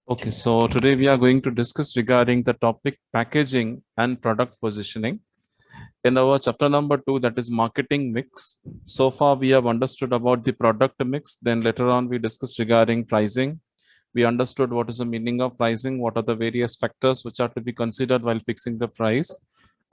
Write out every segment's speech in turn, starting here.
Okay, so today we are going to discuss regarding the topic packaging and product positioning. In our chapter number 2, that is marketing mix. So far, we have understood about the product mix. Then later on, we discussed regarding pricing. We understood what is the meaning of pricing, what are the various factors which are to be considered while fixing the price.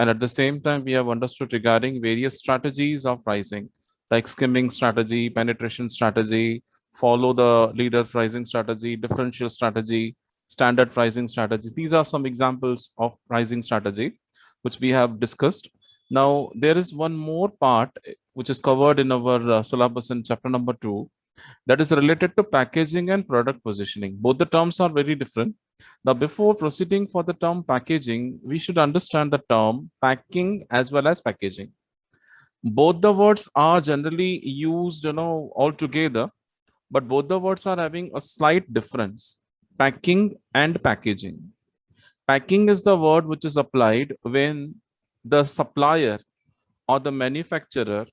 And at the same time, we have understood regarding various strategies of pricing, like skimming strategy, penetration strategy, follow the leader pricing strategy, differential strategy, standard pricing strategy. These are some examples of pricing strategy which we have discussed. Now, there is one more part which is covered in our syllabus in chapter number 2, that is related to packaging and product positioning. Both the terms are very different. Now, before proceeding for the term packaging, we should understand the term packing as well as packaging. Both the words are generally used, all together, but both the words are having a slight difference. Packing and packaging. Packing is the word which is applied when the supplier or the manufacturer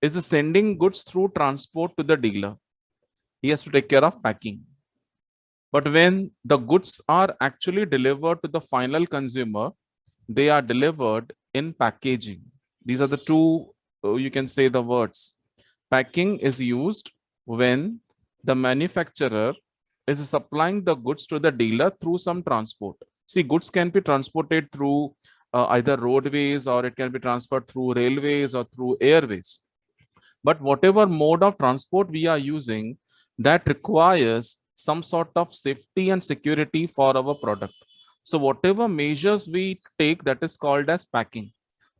is sending goods through transport to the dealer. He has to take care of packing. But when the goods are actually delivered to the final consumer, they are delivered in packaging. These are the two, you can say the words. Packing is used when the manufacturer is supplying the goods to the dealer through some transport. See, goods can be transported through either roadways, or it can be transferred through railways or through airways. But whatever mode of transport we are using, that requires some sort of safety and security for our product. So whatever measures we take, that is called as packing.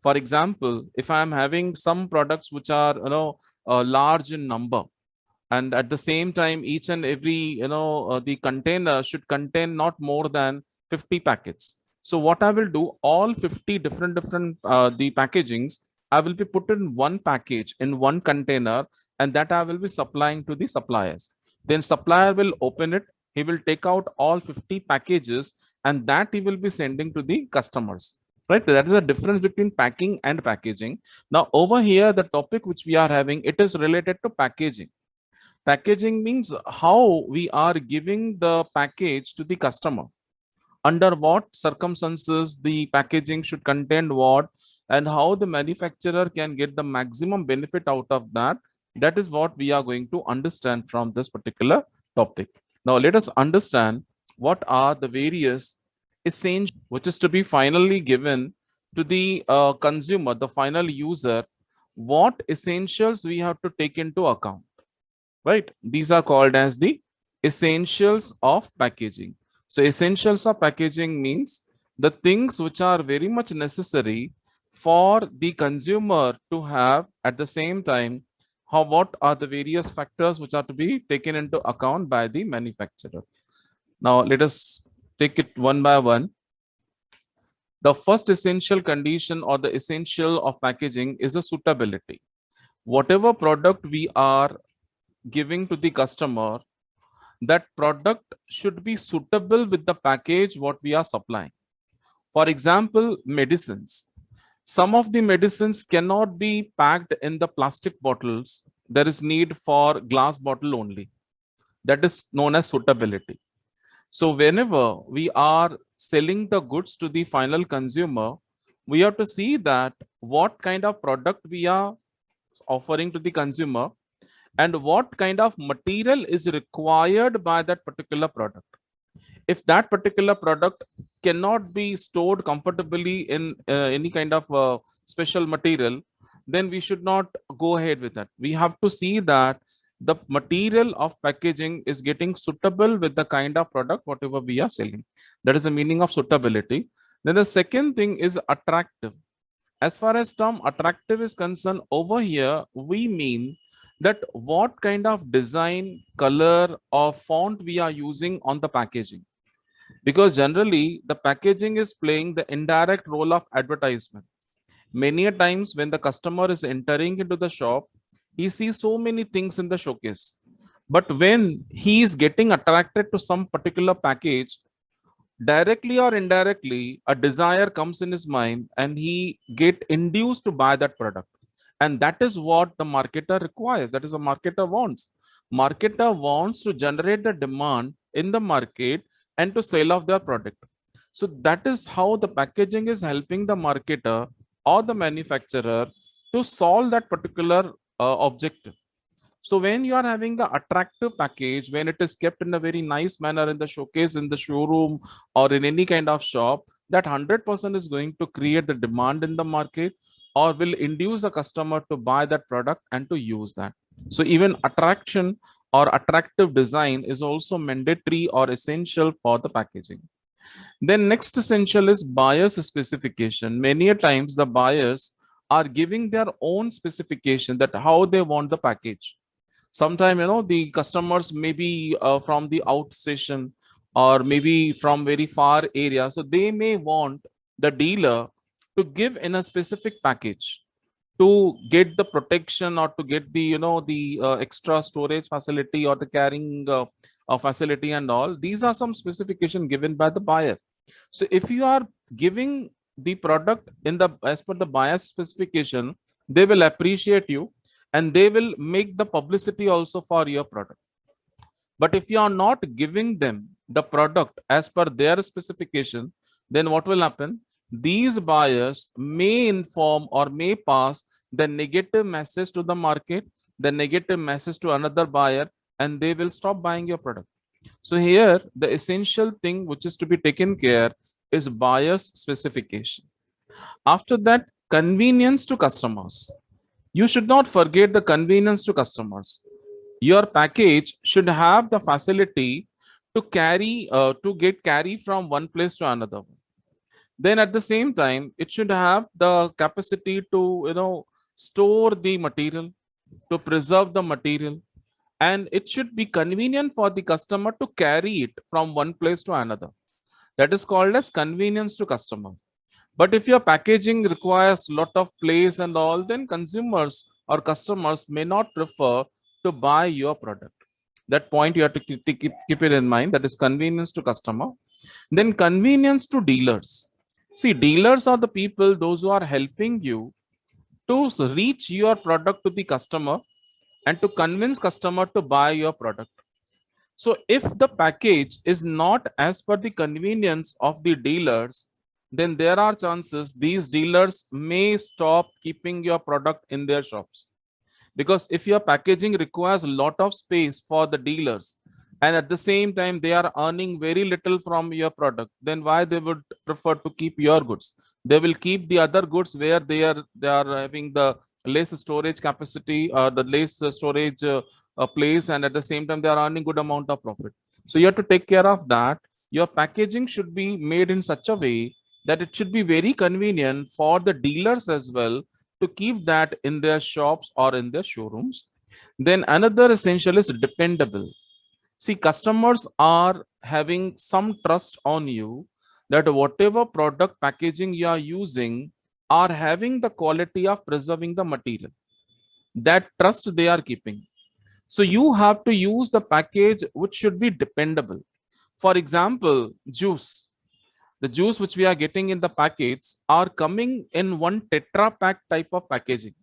For example, if I am having some products which are large in number, and at the same time each and every the container should contain not more than 50 packets. So what I will do, all 50 different the packagings, I will be put in one package in one container, and that I will be supplying to the suppliers. Then supplier will open it, he will take out all 50 packages, and that he will be sending to the customers. Right, that is the difference between packing and packaging. Now over here, the topic which we are having, it is related to packaging. Packaging means how we are giving the package to the customer, under what circumstances the packaging should contain what, and how the manufacturer can get the maximum benefit out of that. That is what we are going to understand from this particular topic. Now let us understand what are the various essentials which is to be finally given to the consumer, the final user. What essentials we have to take into account, right? These are called as the essentials of packaging. So essentials of packaging means the things which are very much necessary for the consumer to have. At the same time, how, what are the various factors which are to be taken into account by the manufacturer. Now let us take it one by one. The first essential condition or the essential of packaging is a suitability. Whatever product we are giving to the customer, that product should be suitable with the package what we are supplying. For example, medicines. Some of the medicines cannot be packed in the plastic bottles. There is need for glass bottle only. That is known as suitability. So whenever we are selling the goods to the final consumer, we have to see that what kind of product we are offering to the consumer, and what kind of material is required by that particular product. If that particular product cannot be stored comfortably in any kind of special material, then we should not go ahead with that. We have to see that the material of packaging is getting suitable with the kind of product whatever we are selling. That is the meaning of suitability. Then the second thing is attractive. As far as term attractive is concerned, over here we mean that what kind of design, color or font we are using on the packaging. Because generally the packaging is playing the indirect role of advertisement. Many a times when the customer is entering into the shop, he sees so many things in the showcase. But when he is getting attracted to some particular package, directly or indirectly a desire comes in his mind and he get induced to buy that product. And that is what the marketer requires, that is a marketer wants. Marketer wants to generate the demand in the market and to sell off their product. So that is how the packaging is helping the marketer or the manufacturer to solve that particular objective. So when you are having the attractive package, when it is kept in a very nice manner in the showcase, in the showroom, or in any kind of shop, that 100% is going to create the demand in the market or will induce the customer to buy that product and to use that. So even attraction or attractive design is also mandatory or essential for the packaging. Then next essential is buyer's specification. Many a times the buyers are giving their own specification that how they want the package. Sometimes the customers may be from the outstation or maybe from very far area, so they may want the dealer to give in a specific package to get the protection or to get the the extra storage facility or the carrying facility and all. These are some specification given by the buyer. So if you are giving the product in the as per the buyer's specification, they will appreciate you and they will make the publicity also for your product. But if you are not giving them the product as per their specification, then what will happen? These buyers may inform or may pass the negative message to the market, the negative message to another buyer, and they will stop buying your product. So here, the essential thing which is to be taken care is buyer's specification. After that, convenience to customers. You should not forget the convenience to customers. Your package should have the facility to carry from one place to another. Then at the same time, it should have the capacity to store the material, to preserve the material, and it should be convenient for the customer to carry it from one place to another. That is called as convenience to customer. But if your packaging requires lot of place and all, then consumers or customers may not prefer to buy your product. That point you have to keep it in mind. That is convenience to customer. Then convenience to dealers. See, dealers are the people, those who are helping you to reach your product to the customer and to convince customer to buy your product. So if the package is not as per the convenience of the dealers, then there are chances these dealers may stop keeping your product in their shops. Because if your packaging requires a lot of space for the dealers and at the same time they are earning very little from your product, then why they would prefer to keep your goods? They will keep the other goods where they are having the less storage capacity or the less storage place, and at the same time they are earning good amount of profit. So you have to take care of that. Your packaging should be made in such a way that it should be very convenient for the dealers as well to keep that in their shops or in their showrooms. Then another essential is dependable. See, customers are having some trust on you that whatever product packaging you are using are having the quality of preserving the material. That trust they are keeping. So you have to use the package which should be dependable. For example, juice. The juice which we are getting in the packets are coming in one Tetra Pak type of packaging.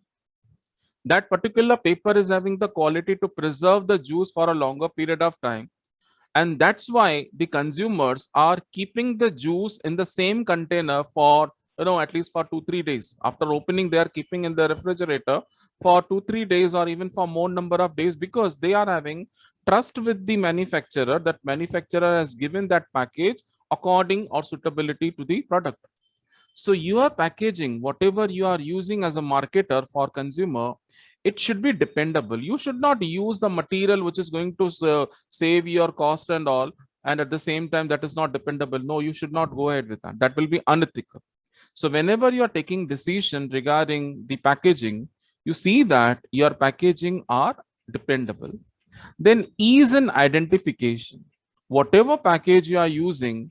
That particular paper is having the quality to preserve the juice for a longer period of time. And that's why the consumers are keeping the juice in the same container for at least for 2-3 days. After opening, they are keeping in the refrigerator for 2-3 days or even for more number of days, because they are having trust with the manufacturer, that manufacturer has given that package according or suitability to the product. So your packaging, whatever you are using as a marketer for consumer, it should be dependable. You should not use the material which is going to save your cost and all, and at the same time that is not dependable. No, you should not go ahead with that. That will be unethical. So whenever you are taking decision regarding the packaging, you see that your packaging are dependable. Then ease in identification. Whatever package you are using,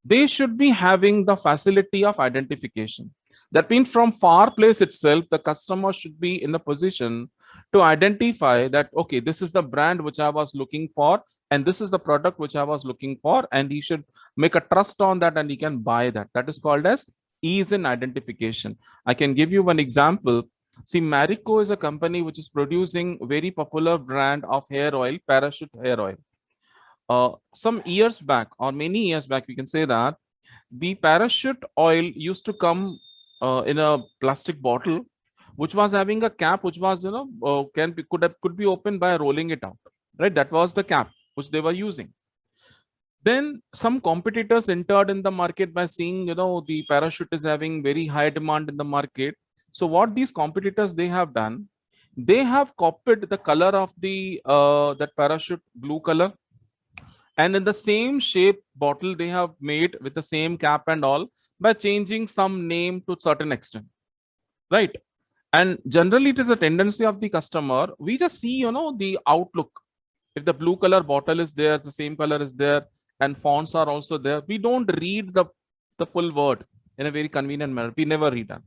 they should be having the facility of identification. That means from far place itself, the customer should be in a position to identify that, okay, this is the brand which I was looking for, and this is the product which I was looking for, and he should make a trust on that and he can buy that. That is called as ease in identification. I can give you one example. See, Marico is a company which is producing very popular brand of hair oil, Parachute hair oil. some years back or many years back, we can say that the parachute oil used to come in a plastic bottle, which was having a cap, which was could be opened by rolling it out. Right, that was the cap which they were using. Then some competitors entered in the market by seeing, the parachute is having very high demand in the market. So what these competitors they have done, they have copied the color of the that parachute blue color, and in the same shape bottle they have made with the same cap and all, by changing some name to certain extent, right? And generally it is a tendency of the customer, we just see, the outlook. If the blue color bottle is there, the same color is there, and fonts are also there, we don't read the full word in a very convenient manner. We never read that.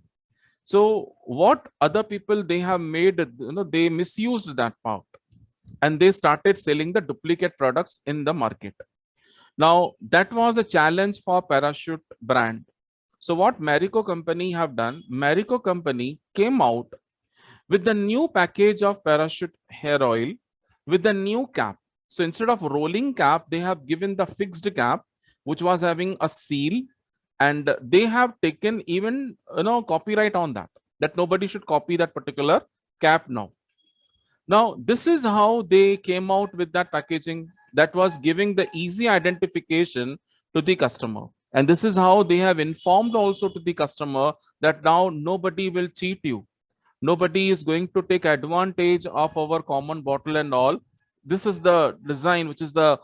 So what other people they have made, they misused that part, and they started selling the duplicate products in the market. Now that was a challenge for Parachute brand. So what Marico company have done, Marico company came out with the new package of Parachute hair oil with the new cap. So instead of rolling cap, they have given the fixed cap, which was having a seal, and they have taken even, copyright on that, that nobody should copy that particular cap now. Now, this is how they came out with that packaging that was giving the easy identification to the customer. And this is how they have informed also to the customer that now nobody will cheat you. Nobody is going to take advantage of our common bottle and all. This is the design which is the,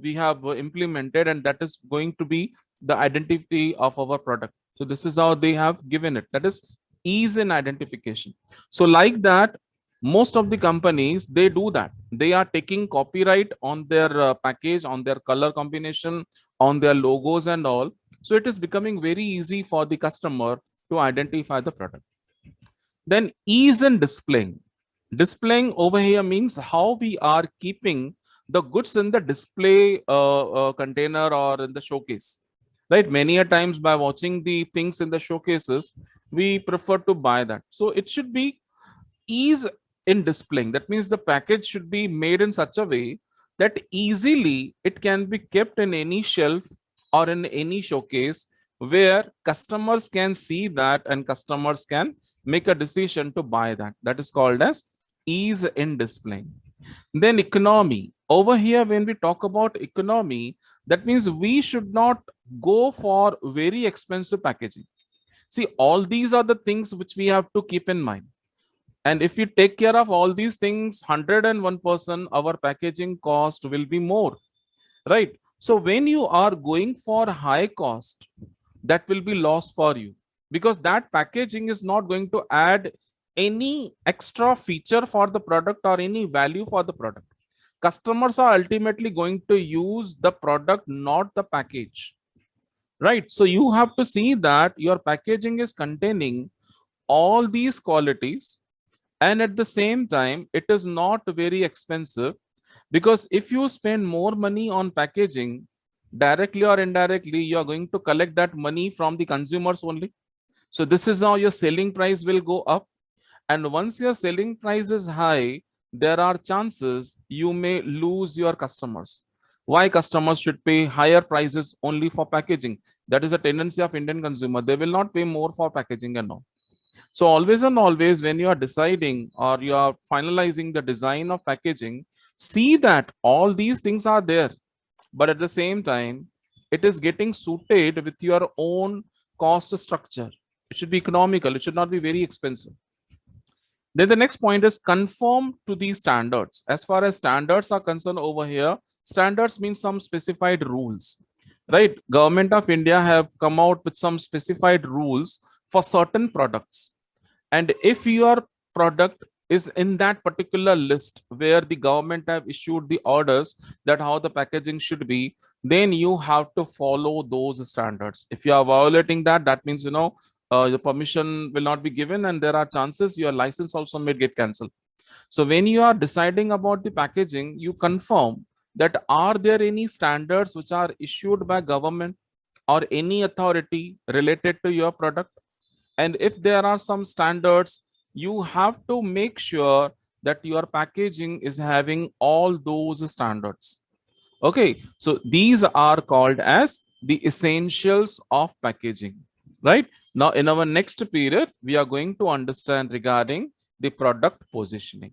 we have implemented, and that is going to be the identity of our product. So this is how they have given it. That is ease in identification. So like that, most of the companies they do that. They are taking copyright on their package, on their color combination, on their logos and all. So it is becoming very easy for the customer to identify the product. Then ease in displaying. Displaying over here means how we are keeping the goods in the display container or in the showcase. Right? Many a times by watching the things in the showcases, we prefer to buy that. So it should be ease in displaying. That means the package should be made in such a way that easily it can be kept in any shelf or in any showcase where customers can see that and customers can make a decision to buy that. That is called as ease in displaying. Then economy. Over here, when we talk about economy, that means we should not go for very expensive packaging. See, all these are the things which we have to keep in mind. And if we take care of all these things 101%, our packaging cost will be more, right? So when you are going for high cost, that will be loss for you, because that packaging is not going to add any extra feature for the product or any value for the product. Customers are ultimately going to use the product, not the package, right? So you have to see that your packaging is containing all these qualities, and at the same time it is not very expensive, because if you spend more money on packaging, directly or indirectly you are going to collect that money from the consumers only. So this is how your selling price will go up, and once your selling price is high, there are chances you may lose your customers. Why customers should pay higher prices only for packaging? That is a tendency of Indian consumer. They will not pay more for packaging and all. So always and always, when you are deciding or you are finalizing the design of packaging, see that all these things are there, but at the same time, it is getting suited with your own cost structure. It should be economical. It should not be very expensive. Then the next point is conform to these standards. As far as standards are concerned over here, standards means some specified rules, right? Government of India have come out with some specified rules for certain products. And if your product is in that particular list where the government have issued the orders that how the packaging should be, then you have to follow those standards. If you are violating that, that means, the permission will not be given, and there are chances your license also may get cancelled. So when you are deciding about the packaging, you confirm that are there any standards which are issued by government or any authority related to your product. And if there are some standards, you have to make sure that your packaging is having all those standards. Okay, so these are called as the essentials of packaging, right? Now, in our next period, we are going to understand regarding the product positioning.